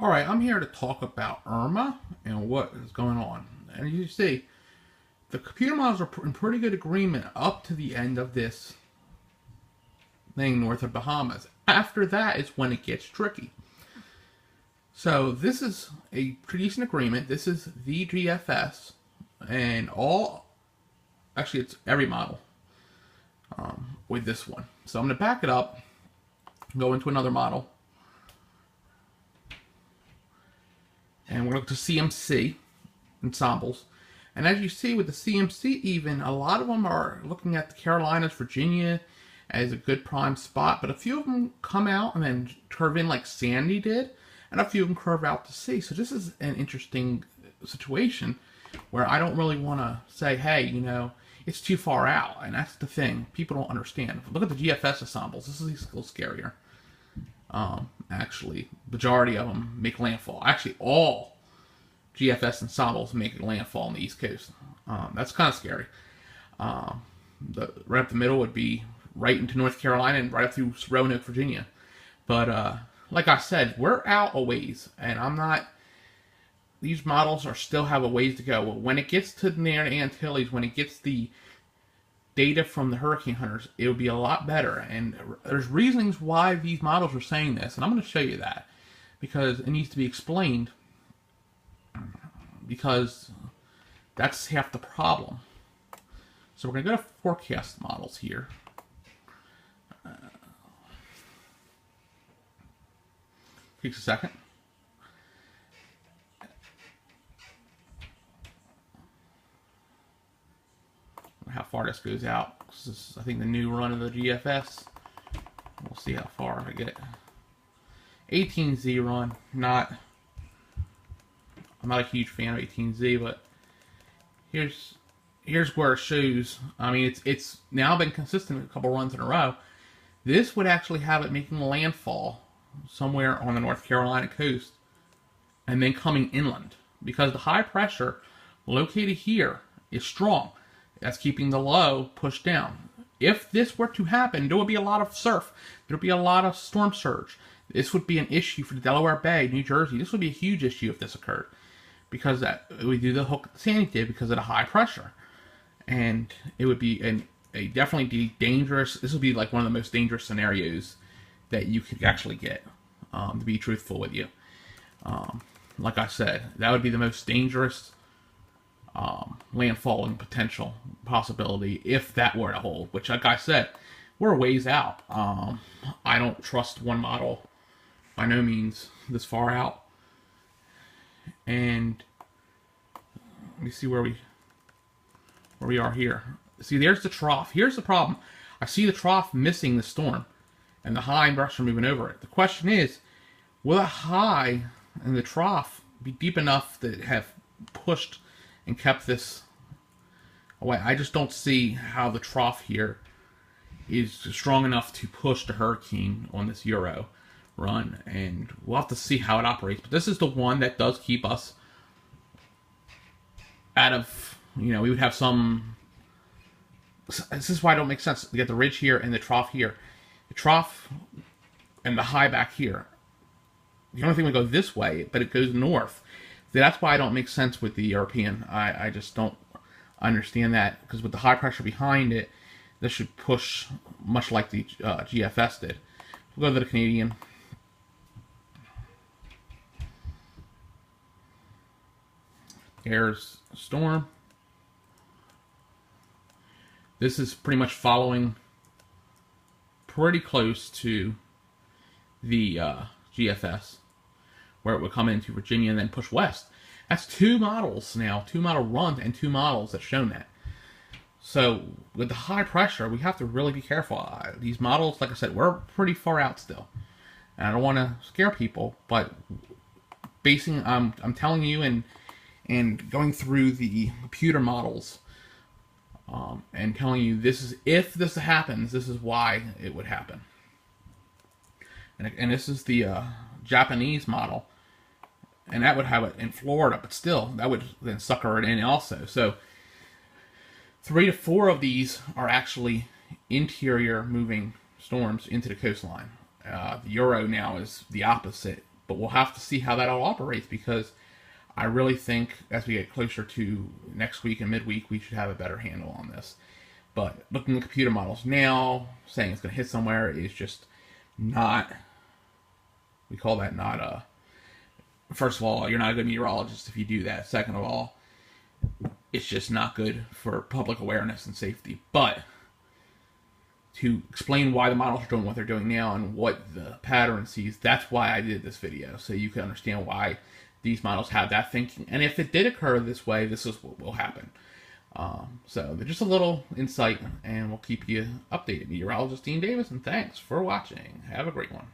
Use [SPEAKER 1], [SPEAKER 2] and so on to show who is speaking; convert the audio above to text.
[SPEAKER 1] Alright, I'm here to talk about Irma and what is going on. And as you see, the computer models are in pretty good agreement up to the end of this thing north of Bahamas. After that is when it gets tricky. So this is a pretty decent agreement. This is the GFS and actually it's every model with this one. So I'm going to back it up, go into another model. And we're going to look to CMC ensembles. And as you see with the CMC even, a lot of them are looking at the Carolinas, Virginia as a good prime spot. But a few of them come out and then curve in like Sandy did. And a few of them curve out to sea. So this is an interesting situation where I don't really want to say, hey, you know, it's too far out. And that's the thing. People don't understand. Look at the GFS ensembles. This is a little scarier. Actually, majority of them make landfall. Actually, all GFS ensembles make landfall on the East Coast. That's kind of scary. Right up the middle would be right into North Carolina and right up through Roanoke, Virginia. But like I said, we're out a ways, and I'm not. These models still have a ways to go. When it gets to near the Antilles, when it gets the data from the hurricane hunters, it will be a lot better. And there's reasons why these models are saying this, and I'm going to show you that because it needs to be explained, because that's half the problem. So we're going to go to forecast models here. Takes a second. How far this goes out. This is, I think, the new run of the GFS. We'll see how far I get. 18Z run. I'm not a huge fan of 18Z, but here's where it shows. I mean, it's now been consistent a couple runs in a row. This would actually have it making landfall somewhere on the North Carolina coast and then coming inland, because the high pressure located here is strong. That's keeping the low pushed down. If this were to happen, there would be a lot of surf. There would be a lot of storm surge. This would be an issue for the Delaware Bay, New Jersey. This would be a huge issue if this occurred, because we do the hook that Sandy did because of the high pressure, and it would be a definitely dangerous. This would be like one of the most dangerous scenarios that you could actually get. To be truthful with you, like I said, that would be the most dangerous landfalling potential possibility if that were to hold, which, like I said, we're a ways out. I don't trust one model by no means this far out. And let me see where we are here. See, there's the trough. Here's the problem. I see the trough missing the storm and the high and brush are moving over it. The question is, will the high and the trough be deep enough to have pushed and kept this away? I just don't see how the trough here is strong enough to push the hurricane on this Euro run, and we'll have to see how it operates. But this is the one that does keep us out of, you know, we would have some. This is why it don't make sense. We get the ridge here and the trough here. The trough and the high back here. The only thing would go this way, but it goes north. That's why I don't make sense with the European. I just don't understand that, because with the high pressure behind it, this should push much like the GFS did. We'll go to the Canadian. There's a storm. This is pretty much following pretty close to the GFS, where it would come into Virginia and then push west. That's two models now, two model runs and two models that shown that. So with the high pressure, we have to really be careful. These models, like I said, we're pretty far out still. And I don't want to scare people, but I'm telling you and going through the computer models and telling you if this happens, this is why it would happen. And this is the Japanese model, and that would have it in Florida, but still, that would then sucker it in also. So 3 to 4 of these are actually interior moving storms into the coastline. The Euro now is the opposite, But we'll have to see how that all operates, because I really think as we get closer to next week and midweek, we should have a better handle on this. But looking at computer models now, saying it's going to hit somewhere is just not, we call that not first of all, you're not a good meteorologist if you do that. Second of all, it's just not good for public awareness and safety. But to explain why the models are doing what they're doing now and what the pattern sees, that's why I did this video, so you can understand why these models have that thinking. And if it did occur this way, this is what will happen. So they're just a little insight, and we'll keep you updated. Meteorologist Dean Davis, and thanks for watching. Have a great one.